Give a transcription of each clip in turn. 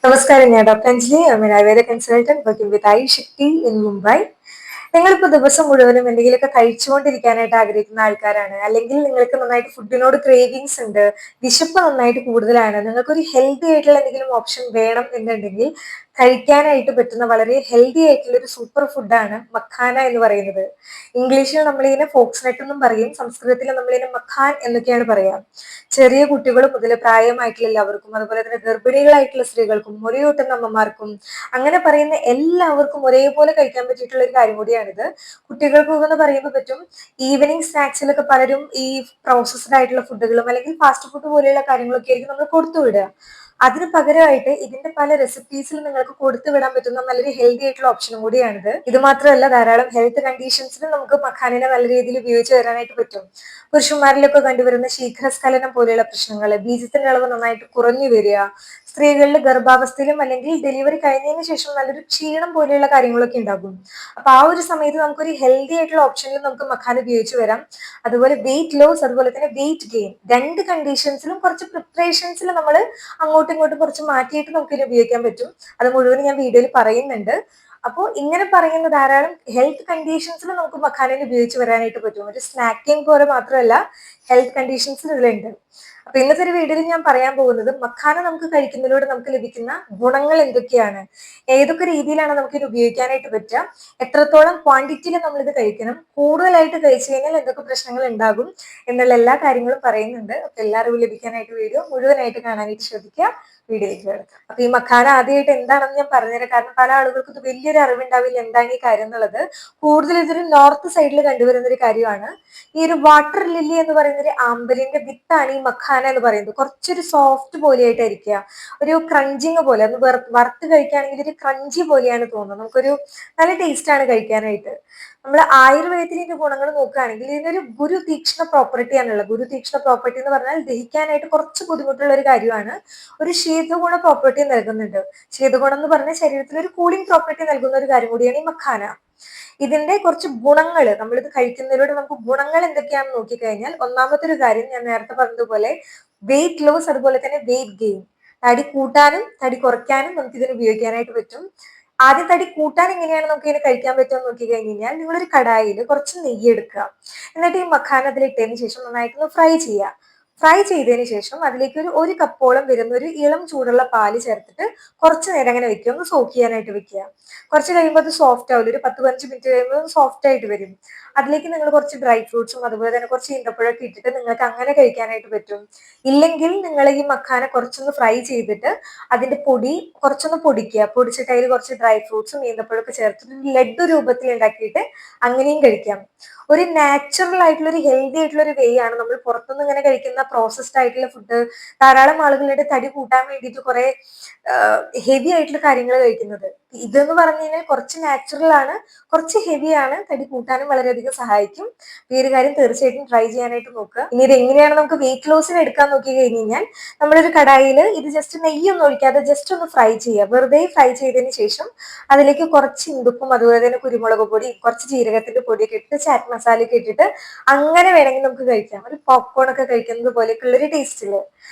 നമസ്കാരം. ഞാൻ doctor Anjali. Ayurveda consultant working with I Shakti in Mumbai. നിങ്ങളിപ്പോ ദിവസം മുഴുവനും എന്തെങ്കിലുമൊക്കെ കഴിച്ചുകൊണ്ടിരിക്കാനായിട്ട് ആഗ്രഹിക്കുന്ന ആൾക്കാരാണ്, അല്ലെങ്കിൽ നിങ്ങൾക്ക് നന്നായിട്ട് ഫുഡിനോട് ക്രേവിങ്സ് ഉണ്ട്, വിശപ്പ് നന്നായിട്ട് കൂടുതലാണ്, നിങ്ങൾക്കൊരു ഹെൽത്തി ആയിട്ടുള്ള എന്തെങ്കിലും ഓപ്ഷൻ വേണം എന്നുണ്ടെങ്കിൽ കഴിക്കാനായിട്ട് പറ്റുന്ന വളരെ ഹെൽത്തി ആയിട്ടുള്ള ഒരു സൂപ്പർ ഫുഡാണ് മഖാന എന്ന് പറയുന്നത്. ഇംഗ്ലീഷിൽ നമ്മളിതിനെ ഫോക്സ് നട്ട് എന്നും പറയും, സംസ്കൃതത്തിൽ നമ്മളിതിനെ മഖാൻ എന്നൊക്കെയാണ് പറയാം. ചെറിയ കുട്ടികൾ മുതൽ പ്രായമായിട്ടുള്ള എല്ലാവർക്കും, അതുപോലെ തന്നെ ഗർഭിണികളായിട്ടുള്ള സ്ത്രീകൾക്കും, മുലയൂട്ടുന്ന അമ്മമാർക്കും, അങ്ങനെ പറയുന്ന എല്ലാവർക്കും ഒരേപോലെ കഴിക്കാൻ പറ്റിയിട്ടുള്ള ഒരു കാര്യം കൂടിയാണിത്. കുട്ടികൾക്ക് എന്ന് പറയുമ്പോൾ പറ്റും. ഈവനിങ് സ്നാക്സിലൊക്കെ പലരും ഈ പ്രോസസ്ഡ് ആയിട്ടുള്ള ഫുഡുകളും അല്ലെങ്കിൽ ഫാസ്റ്റ് ഫുഡ് പോലെയുള്ള കാര്യങ്ങളൊക്കെ ആയിരിക്കും നമ്മൾ കൊടുത്തു വിടുക. അതിന് പകരമായിട്ട് ഇതിന്റെ പല റെസിപ്പീസിൽ നിങ്ങൾക്ക് കൊടുത്തു വിടാൻ പറ്റുന്ന നല്ലൊരു ഹെൽത്തി ആയിട്ടുള്ള ഓപ്ഷനും കൂടിയാണിത്. ഇത് മാത്രമല്ല, ധാരാളം ഹെൽത്ത് കണ്ടീഷൻസിലും നമുക്ക് മഖാനിനെ നല്ല രീതിയിൽ ഉപയോഗിച്ച് വരാനായിട്ട് പറ്റും. പുരുഷന്മാരിലൊക്കെ കണ്ടുവരുന്ന ശീഘ്രസ്ഖലനം പോലെയുള്ള പ്രശ്നങ്ങൾ, ബീജത്തിന്റെ അളവ് നന്നായിട്ട് കുറഞ്ഞു വരിക, സ്ത്രീകളിൽ ഗർഭാവസ്ഥയിലും അല്ലെങ്കിൽ ഡെലിവറി കഴിഞ്ഞതിന് ശേഷം നല്ലൊരു ക്ഷീണം പോലെയുള്ള കാര്യങ്ങളൊക്കെ ഉണ്ടാകും. അപ്പൊ ആ ഒരു സമയത്ത് നമുക്കൊരു ഹെൽത്തി ആയിട്ടുള്ള ഓപ്ഷനിൽ നമുക്ക് മഖാന ഉപയോഗിച്ച് വരാം. അതുപോലെ വെയിറ്റ് ലോസ്, അതുപോലെ തന്നെ വെയിറ്റ് ഗെയിൻ, രണ്ട് കണ്ടീഷൻസിലും കുറച്ച് പ്രിപ്പറേഷൻസിൽ നമ്മൾ അങ്ങോട്ടും ഇങ്ങോട്ടും കുറച്ച് മാറ്റിയിട്ട് നമുക്ക് ഇത് ഉപയോഗിക്കാൻ പറ്റും. അത് മുഴുവൻ ഞാൻ വീഡിയോയിൽ പറയുന്നുണ്ട്. അപ്പോൾ ഇങ്ങനെ പറയുന്ന ധാരാളം ഹെൽത്ത് കണ്ടീഷൻസിൽ നമുക്ക് മഖാനയിൽ ഉപയോഗിച്ച് വരാനായിട്ട് പറ്റും. ഒരു സ്നാക്കിംഗ് പോലെ മാത്രമല്ല, ഹെൽത്ത് കണ്ടീഷൻസിൽ ഇതിലുണ്ട്. അപ്പൊ ഇന്നത്തെ ഒരു വീഡിയോയിൽ ഞാൻ പറയാൻ പോകുന്നത് മഖാന നമുക്ക് കഴിക്കുന്നതിലൂടെ നമുക്ക് ലഭിക്കുന്ന ഗുണങ്ങൾ എന്തൊക്കെയാണ്, ഏതൊക്കെ രീതിയിലാണ് നമുക്ക് ഇത് ഉപയോഗിക്കാനായിട്ട് പറ്റുക, എത്രത്തോളം ക്വാണ്ടിറ്റിയിൽ നമ്മൾ ഇത് കഴിക്കണം, കൂടുതലായിട്ട് കഴിച്ചു കഴിഞ്ഞാൽ എന്തൊക്കെ പ്രശ്നങ്ങൾ ഉണ്ടാകും എന്നുള്ള എല്ലാ കാര്യങ്ങളും പറയുന്നുണ്ട്. അപ്പൊ എല്ലാവരും ലഭിക്കാനായിട്ട് വീഡിയോ മുഴുവനായിട്ട് കാണാനായിട്ട് ശ്രദ്ധിക്കുക. വീഡിയോയിലേക്ക് കിടക്കാം. അപ്പൊ ഈ മഖാന ആദ്യമായിട്ട് എന്താണെന്ന് ഞാൻ പറഞ്ഞുതരാം. കാരണം പല ആളുകൾക്കും ഇത് വലിയൊരു അറിവുണ്ടാവില്ല എന്താണ് ഈ കാര്യം എന്നുള്ളത്. കൂടുതൽ ഇതൊരു നോർത്ത് സൈഡിൽ കണ്ടുവരുന്ന ഒരു കാര്യമാണ്. ഈ ഒരു വാട്ടർ ലില്ലി എന്ന് പറയുന്ന ഒരു ആമ്പലിന്റെ വിത്താണ് ഈ മഖാന എന്ന് പറയുന്നത്. കുറച്ചൊരു സോഫ്റ്റ് പോലെയായിട്ടായിരിക്കുക, ഒരു ക്രഞ്ചിങ് പോലെ. ഒന്ന് വറുത്ത് കഴിക്കുകയാണെങ്കിൽ ഒരു ക്രഞ്ചി പോലെയാണ് തോന്നുന്നത്. നമുക്കൊരു നല്ല ടേസ്റ്റ് ആണ് കഴിക്കാനായിട്ട്. നമ്മൾ ആയുർവേദത്തിൽ ഇതിന്റെ ഗുണങ്ങൾ നോക്കുകയാണെങ്കിൽ ഇതിനൊരു ഗുരു തീക്ഷ്ണ പ്രോപ്പർട്ടി ആണുള്ളത്. ഗുരു തീക്ഷ്ണ പ്രോപ്പർട്ടി എന്ന് പറഞ്ഞാൽ ദഹിക്കാനായിട്ട് കുറച്ച് ബുദ്ധിമുട്ടുള്ള ഒരു കാര്യമാണ്. ഒരു ശീതഗുണ പ്രോപ്പർട്ടി നൽകുന്നുണ്ട്. ശീതഗുണം എന്ന് പറഞ്ഞാൽ ശരീരത്തിൽ ഒരു കൂളിംഗ് പ്രോപ്പർട്ടി നൽകുന്ന ഒരു കാര്യം കൂടിയാണ് ഈ മഖാന. ഇതിന്റെ കുറച്ച് ഗുണങ്ങൾ, നമ്മളിത് കഴിക്കുന്നതിലൂടെ നമുക്ക് ഗുണങ്ങൾ എന്തൊക്കെയാണെന്ന് നോക്കിക്കഴിഞ്ഞാൽ, ഒന്നാമത്തെ ഒരു കാര്യം ഞാൻ നേരത്തെ പറഞ്ഞതുപോലെ വെയിറ്റ് ലോസ്, അതുപോലെ തന്നെ വെയിറ്റ് ഗെയിൻ. തടി കൂട്ടാനും തടി കുറയ്ക്കാനും നമുക്ക് ഇതിന് ഉപയോഗിക്കാനായിട്ട് പറ്റും. ആദ്യം തടി കൂട്ടാൻ എങ്ങനെയാണ് നമുക്ക് ഇതിനെ കഴിക്കാൻ പറ്റുക എന്ന് നോക്കി കഴിഞ്ഞാൽ, നിങ്ങളൊരു കടായിൽ കുറച്ച് നെയ്യ് എടുക്കുക. എന്നിട്ട് ഈ മഖാന അതിലിട്ടതിന് ശേഷം നന്നായിട്ടൊന്ന് ഫ്രൈ ചെയ്യുക. ഫ്രൈ ചെയ്തതിന് ശേഷം അതിലേക്ക് ഒരു കപ്പോളം വരുന്ന ഒരു ഇളം ചൂടുള്ള പാല് ചേർത്തിട്ട് കുറച്ച് നേരം അങ്ങനെ വെക്കുക, ഒന്ന് സോക്ക് ചെയ്യാനായിട്ട് വെക്കുക. കുറച്ച് കഴിയുമ്പോൾ അത് സോഫ്റ്റ് ആവില്ല, ഒരു 10-15 മിനിറ്റ് കഴിയുമ്പോൾ സോഫ്റ്റ് ആയിട്ട് വരും. അതിലേക്ക് നിങ്ങൾ കുറച്ച് ഡ്രൈ ഫ്രൂട്ട്സും അതുപോലെ തന്നെ കുറച്ച് ഈന്തപ്പഴമൊക്കെ ഇട്ടിട്ട് നിങ്ങൾക്ക് അങ്ങനെ കഴിക്കാനായിട്ട് പറ്റും. ഇല്ലെങ്കിൽ നിങ്ങൾ ഈ മഖാന കുറച്ചൊന്ന് ഫ്രൈ ചെയ്തിട്ട് അതിന്റെ പൊടി കുറച്ചൊന്ന് പൊടിക്കുക. പൊടിച്ചിട്ട് അതിൽ കുറച്ച് ഡ്രൈ ഫ്രൂട്ട്സും ഈന്തപ്പഴമൊക്കെ ചേർത്തിട്ട് ലഡു രൂപത്തിൽ ഉണ്ടാക്കിയിട്ട് അങ്ങനെയും കഴിക്കാം. ഒരു നാച്ചുറൽ ആയിട്ടുള്ള ഒരു ഹെൽത്തി ആയിട്ടുള്ള ഒരു വേ ആണ്. നമ്മൾ പുറത്തുനിന്ന് ഇങ്ങനെ കഴിക്കുന്ന പ്രോസസ്ഡ് ആയിട്ടുള്ള ഫുഡ്, ധാരാളം ആളുകളുടെ തടി കൂട്ടാൻ വേണ്ടിയിട്ട് കുറെ ഹെവി ആയിട്ടുള്ള കാര്യങ്ങൾ കഴിക്കുന്നത്. ഇതെന്ന് പറഞ്ഞു കഴിഞ്ഞാൽ കുറച്ച് നാച്ചുറൽ ആണ്, കുറച്ച് ഹെവി ആണ്, തടി കൂട്ടാനും വളരെയധികം സഹായിക്കും. ഈ ഒരു കാര്യം തീർച്ചയായിട്ടും ട്രൈ ചെയ്യാനായിട്ട് നോക്കുക. ഇനി ഇത് എങ്ങനെയാണ് നമുക്ക് വെയിറ്റ് ലോസിന് എടുക്കാൻ നോക്കി കഴിഞ്ഞ് കഴിഞ്ഞാൽ, നമ്മളൊരു കടായിൽ ഇത് ജസ്റ്റ് നെയ്യൊന്നും ഒഴിക്കാതെ ജസ്റ്റ് ഒന്ന് ഫ്രൈ ചെയ്യുക. വെറുതെ ഫ്രൈ ചെയ്തതിന് ശേഷം അതിലേക്ക് കുറച്ച് ഇന്ദുപ്പും അതുപോലെ തന്നെ കുരുമുളക് പൊടി, കുറച്ച് ജീരകത്തിന്റെ പൊടിയൊക്കെ ഇട്ട് ചാറ്റ് മസാലയൊക്കെ ഇട്ടിട്ട് അങ്ങനെ വേണമെങ്കിൽ നമുക്ക് കഴിക്കാം. ഒരു പോപ്കോൺ ഒക്കെ കഴിക്കുന്നത് പോലെയൊക്കെയുള്ള ഒരു ടേസ്റ്റില്.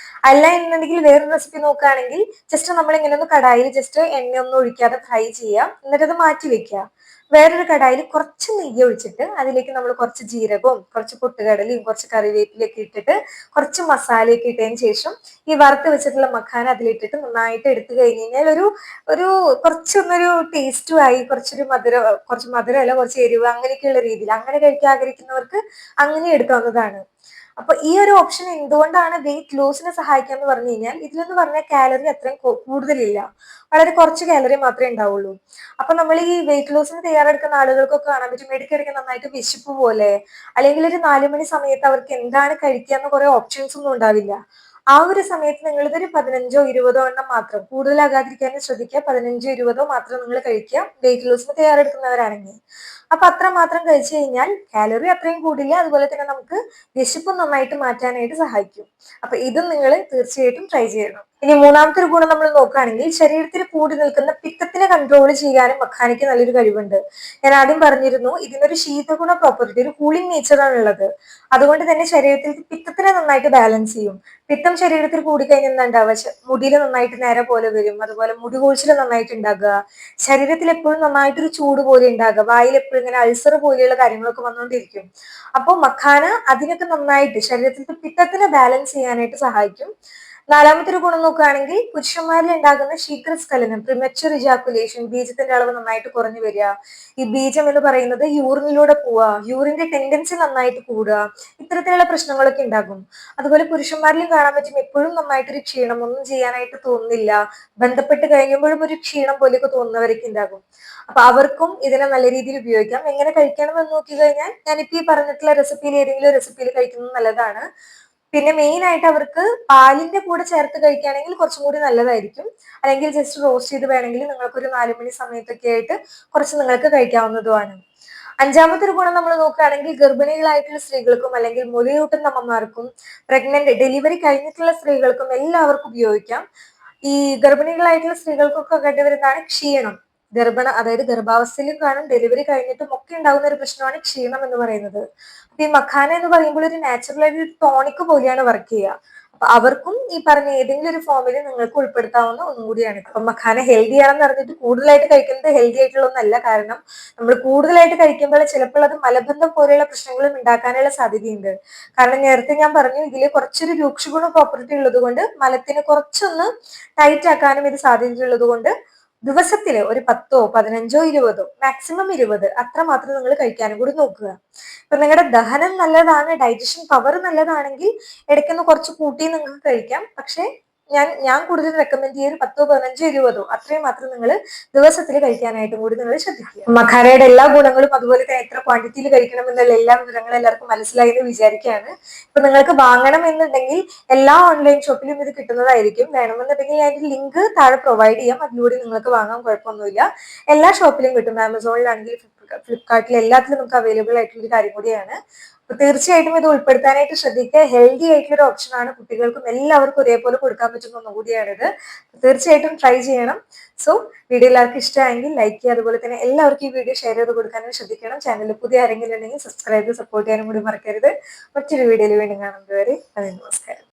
അല്ല എന്നുണ്ടെങ്കിൽ വേറൊരു റെസിപ്പി നോക്കുകയാണെങ്കിൽ, ജസ്റ്റ് നമ്മൾ ഇങ്ങനെ ഒന്ന് കടായിൽ ജസ്റ്റ് എണ്ണയൊന്നും ഒഴിക്കാതെ ഫ്രൈ ചെയ്യാം, എന്നിട്ട് അത് മാറ്റി വെക്കുക. വേറൊരു കടായിൽ കുറച്ച് നെയ്യ് ഒഴിച്ചിട്ട് അതിലേക്ക് നമ്മൾ കുറച്ച് ജീരകവും കുറച്ച് പൊട്ടുകടലയും കുറച്ച് കറിവേപ്പിലൊക്കെ ഇട്ടിട്ട് കുറച്ച് മസാലയൊക്കെ ഇട്ടതിന് ശേഷം ഈ വറുത്ത് വെച്ചിട്ടുള്ള മഖാന അതിലിട്ടിട്ട് നന്നായിട്ട് എടുത്തു കഴിഞ്ഞ് കഴിഞ്ഞാൽ ഒരു ഒരു കുറച്ചൊന്നൊരു ടേസ്റ്റും ആയി, കുറച്ച് മധുരമല്ല കുറച്ച് എരിവ്, അങ്ങനെയൊക്കെയുള്ള രീതിയിൽ അങ്ങനെ കഴിക്കാൻ ആഗ്രഹിക്കുന്നവർക്ക് അങ്ങനെ എടുക്കാവുന്നതാണ്. അപ്പൊ ഈ ഒരു ഓപ്ഷൻ എന്തുകൊണ്ടാണ് വെയിറ്റ് ലോസിനെ സഹായിക്കുക എന്ന് പറഞ്ഞു കഴിഞ്ഞാൽ, ഇതിലെന്ന് പറഞ്ഞാൽ കാലറി അത്രയും കൂടുതലില്ല, വളരെ കുറച്ച് കാലറി മാത്രമേ ഉണ്ടാവുള്ളൂ. അപ്പൊ നമ്മൾ ഈ വെയിറ്റ് ലോസിന് തയ്യാറെടുക്കുന്ന ആളുകൾക്കൊക്കെ കാണാൻ പറ്റും, ഇടയ്ക്കിടയ്ക്ക് നന്നായിട്ട് വിശപ്പ് പോലെ, അല്ലെങ്കിൽ ഒരു 4 മണി സമയത്ത് അവർക്ക് എന്താണ് കഴിക്കുക എന്ന് കുറെ ഓപ്ഷൻസ് ഒന്നും ഉണ്ടാവില്ല. ആ ഒരു സമയത്ത് നിങ്ങൾ ഇതൊരു 15-20 എണ്ണം മാത്രം, കൂടുതലാകാതിരിക്കാനും ശ്രദ്ധിക്കുക, 15-20 മാത്രം നിങ്ങൾ കഴിക്കുക വെയിറ്റ് ലോസിന് തയ്യാറെടുക്കുന്നവരാണെങ്കിൽ. അപ്പൊ അത്രമാത്രം കഴിച്ചു കഴിഞ്ഞാൽ കാലറി അത്രയും കൂടില്ല, അതുപോലെ തന്നെ നമുക്ക് വിശപ്പ് നന്നായിട്ട് മാറ്റാനായിട്ട് സഹായിക്കും. അപ്പൊ ഇതും നിങ്ങൾ തീർച്ചയായിട്ടും ട്രൈ ചെയ്യണം. ഇനി മൂന്നാമത്തെ ഒരു ഗുണം നമ്മൾ നോക്കുകയാണെങ്കിൽ ശരീരത്തിൽ കൂടി നിൽക്കുന്ന പിത്തത്തിനെ കൺട്രോൾ ചെയ്യാനും മഖാനയ്ക്ക് നല്ലൊരു കഴിവുണ്ട്. ഞാൻ ആദ്യം പറഞ്ഞിരുന്നു ഇതിനൊരു ശീതഗുണ പ്രോപ്പർട്ടി, ഒരു കൂളിംഗ് നേച്ചറാണ് ഉള്ളത്. അതുകൊണ്ട് തന്നെ ശരീരത്തിൽ പിത്തത്തിനെ നന്നായിട്ട് ബാലൻസ് ചെയ്യും. പിത്തം ശരീരത്തിൽ കൂടിക്കഴിഞ്ഞാൽ എന്താ ഉണ്ടാവുക, മുടിയിൽ നന്നായിട്ട് നേരെ പോലെ വരും, അതുപോലെ മുടി കൊഴിച്ചിൽ നന്നായിട്ട് ഉണ്ടാകുക, ശരീരത്തിൽ എപ്പോഴും നന്നായിട്ടൊരു ചൂട് പോലെ ഉണ്ടാകുക, വായിൽ എപ്പോഴും ഇങ്ങനെ അൾസർ പോലെയുള്ള കാര്യങ്ങളൊക്കെ വന്നുകൊണ്ടിരിക്കും. അപ്പോൾ മഖാന അതിനൊക്കെ നന്നായിട്ട് ശരീരത്തിൽ പിത്തത്തിനെ ബാലൻസ് ചെയ്യാനായിട്ട് സഹായിക്കും. നാലാമത്തെ ഒരു ഗുണം നോക്കുകയാണെങ്കിൽ പുരുഷന്മാരിൽ ഉണ്ടാകുന്ന ശീഘ്രസ്ഖലനം, പ്രിമച്വർ ഇജാക്കുലേഷൻ, ബീജത്തിന്റെ അളവ് നന്നായിട്ട് കുറഞ്ഞു വരിക, ഈ ബീജം എന്ന് പറയുന്നത് യൂറിനിലൂടെ പോവുക, യൂറിന്റെ ടെൻഡൻസി നന്നായിട്ട് കൂടുക, ഇത്തരത്തിലുള്ള പ്രശ്നങ്ങളൊക്കെ ഉണ്ടാകും. അതുപോലെ പുരുഷന്മാരിലും കാണാൻ പറ്റും എപ്പോഴും നന്നായിട്ടൊരു ക്ഷീണം, ഒന്നും ചെയ്യാനായിട്ട് തോന്നുന്നില്ല, ബന്ധപ്പെട്ട് കഴിയുമ്പോഴും ഒരു ക്ഷീണം പോലെയൊക്കെ തോന്നുന്നവരൊക്കെ ഉണ്ടാകും. അപ്പൊ അവർക്കും ഇതിനെ നല്ല രീതിയിൽ ഉപയോഗിക്കാം. എങ്ങനെ കഴിക്കണം എന്ന് നോക്കി കഴിഞ്ഞാൽ ഞാനിപ്പോ ഈ പറഞ്ഞിട്ടുള്ള റെസിപ്പിയിൽ ഏതെങ്കിലും റെസിപ്പിയിൽ കഴിക്കുന്നത് നല്ലതാണ്. പിന്നെ മെയിൻ ആയിട്ട് അവർക്ക് പാലിന്റെ കൂടെ ചേർത്ത് കഴിക്കുകയാണെങ്കിൽ കുറച്ചും കൂടി നല്ലതായിരിക്കും. അല്ലെങ്കിൽ ജസ്റ്റ് റോസ്റ്റ് ചെയ്ത് വേണമെങ്കിൽ നിങ്ങൾക്ക് ഒരു 4 മണി സമയത്തൊക്കെ ആയിട്ട് കുറച്ച് നിങ്ങൾക്ക് കഴിക്കാവുന്നതുമാണ്. അഞ്ചാമത്തെ ഒരു ഗുണം നമ്മൾ നോക്കുകയാണെങ്കിൽ ഗർഭിണികളായിട്ടുള്ള സ്ത്രീകൾക്കും അല്ലെങ്കിൽ മുലയൂട്ടുന്ന അമ്മമാർക്കും ഡെലിവറി കഴിഞ്ഞിട്ടുള്ള സ്ത്രീകൾക്കും എല്ലാവർക്കും ഉപയോഗിക്കാം. ഈ ഗർഭിണികളായിട്ടുള്ള സ്ത്രീകൾക്കൊക്കെ കണ്ടുവരുന്നതാണ് ക്ഷീണം. അതായത് ഗർഭാവസ്ഥയിലും കാണും ഡെലിവറി കഴിഞ്ഞിട്ടും ഒക്കെ ഉണ്ടാകുന്ന ഒരു പ്രശ്നമാണ് ക്ഷീണം എന്ന് പറയുന്നത്. അപ്പൊ ഈ മഖാന എന്ന് പറയുമ്പോൾ ഒരു നാച്ചുറൽ ആയിട്ട് ഒരു ടോണിക് പോലെയാണ് വർക്ക് ചെയ്യുക. അപ്പൊ അവർക്കും ഈ പറഞ്ഞ ഏതെങ്കിലും ഒരു ഫോമിൽ നിങ്ങൾക്ക് ഉൾപ്പെടുത്താവുന്ന ഒന്നും കൂടിയാണ്. അപ്പൊ മഖാന ഹെൽത്തി ആണെന്ന് പറഞ്ഞിട്ട് കൂടുതലായിട്ട് കഴിക്കുന്നത് ഹെൽത്തി ആയിട്ടുള്ള ഒന്നല്ല. കാരണം നമ്മൾ കൂടുതലായിട്ട് കഴിക്കുമ്പോൾ ചിലപ്പോൾ അത് മലബന്ധം പോലെയുള്ള പ്രശ്നങ്ങളും ഉണ്ടാക്കാനുള്ള സാധ്യതയുണ്ട്. കാരണം നേരത്തെ ഞാൻ പറഞ്ഞു ഇതിൽ കുറച്ചൊരു രൂക്ഷഗുണ പ്രോപ്പർട്ടി ഉള്ളത് കൊണ്ട് മലത്തിന് കുറച്ചൊന്ന് ടൈറ്റ് ആക്കാനും ഇത് സാധ്യതയുള്ളത് കൊണ്ട് ദിവസത്തില് ഒരു 10ഓ 15ഓ 20ഓ മാക്സിമം 20 അത്ര മാത്രം നിങ്ങൾ കഴിക്കാനും കൂടി നോക്കുക. ഇപ്പൊ നിങ്ങളുടെ ദഹനം നല്ലതാണ്, ഡൈജഷൻ പവർ നല്ലതാണെങ്കിൽ ഇടയ്ക്കൊന്ന് കുറച്ച് കൂട്ടി നിങ്ങൾക്ക് കഴിക്കാം. പക്ഷെ ഞാൻ കൂടുതൽ റെക്കമെൻഡ് ചെയ്യുന്നത് 10ഓ 15ഓ 20ഓ അത്രയും മാത്രം നിങ്ങൾ ദിവസത്തിൽ കഴിക്കാനായിട്ടും കൂടി നിങ്ങൾ ശ്രദ്ധിക്കുക. മഖാനയുടെ എല്ലാ ഗുണങ്ങളും അതുപോലെ തന്നെ എത്ര ക്വാണ്ടിറ്റിയിൽ കഴിക്കണം എന്നുള്ള എല്ലാ വിവരങ്ങളും എല്ലാവർക്കും മനസ്സിലായി എന്ന് വിചാരിക്കുകയാണ്. ഇപ്പൊ നിങ്ങൾക്ക് വാങ്ങണം എന്നുണ്ടെങ്കിൽ എല്ലാ ഓൺലൈൻ ഷോപ്പിലും ഇത് കിട്ടുന്നതായിരിക്കും. വേണമെന്നുണ്ടെങ്കിൽ ഞാൻ ലിങ്ക് താഴെ പ്രൊവൈഡ് ചെയ്യാം, അതിലൂടെ നിങ്ങൾക്ക് വാങ്ങാൻ കുഴപ്പമൊന്നുമില്ല. എല്ലാ ഷോപ്പിലും കിട്ടും, ആമസോണിലാണെങ്കിൽ ഫ്ലിപ്കാർട്ടിൽ എല്ലാത്തിലും നമുക്ക് അവൈലബിൾ ആയിട്ടുള്ള ഒരു കാര്യം കൂടിയാണ്. അപ്പൊ തീർച്ചയായിട്ടും ഇത് ഉൾപ്പെടുത്താനായിട്ട് ശ്രദ്ധിക്കുക. ഹെൽത്തി ആയിട്ടുള്ള ഒരു ഓപ്ഷൻ ആണ്, കുട്ടികൾക്കും എല്ലാവർക്കും ഒരേപോലെ കൊടുക്കാൻ പറ്റുന്ന ഒന്നുകൂടിയാണിത്. തീർച്ചയായിട്ടും ട്രൈ ചെയ്യണം. സോ വീഡിയോ എല്ലാവർക്കും ഇഷ്ടമായെങ്കിൽ ലൈക്ക് ചെയ്യുക, അതുപോലെ തന്നെ എല്ലാവർക്കും ഈ വീഡിയോ ഷെയർ ചെയ്ത് കൊടുക്കാനും ശ്രദ്ധിക്കണം. ചാനലിൽ പുതിയ ആരെങ്കിലും ഉണ്ടെങ്കിൽ സബ്സ്ക്രൈബ് സപ്പോർട്ട് ചെയ്യാനും കൂടി മറക്കരുത്. മറ്റൊരു വീഡിയോയിൽ വീണ്ടും കാണുന്നത് വരെ നമസ്കാരം.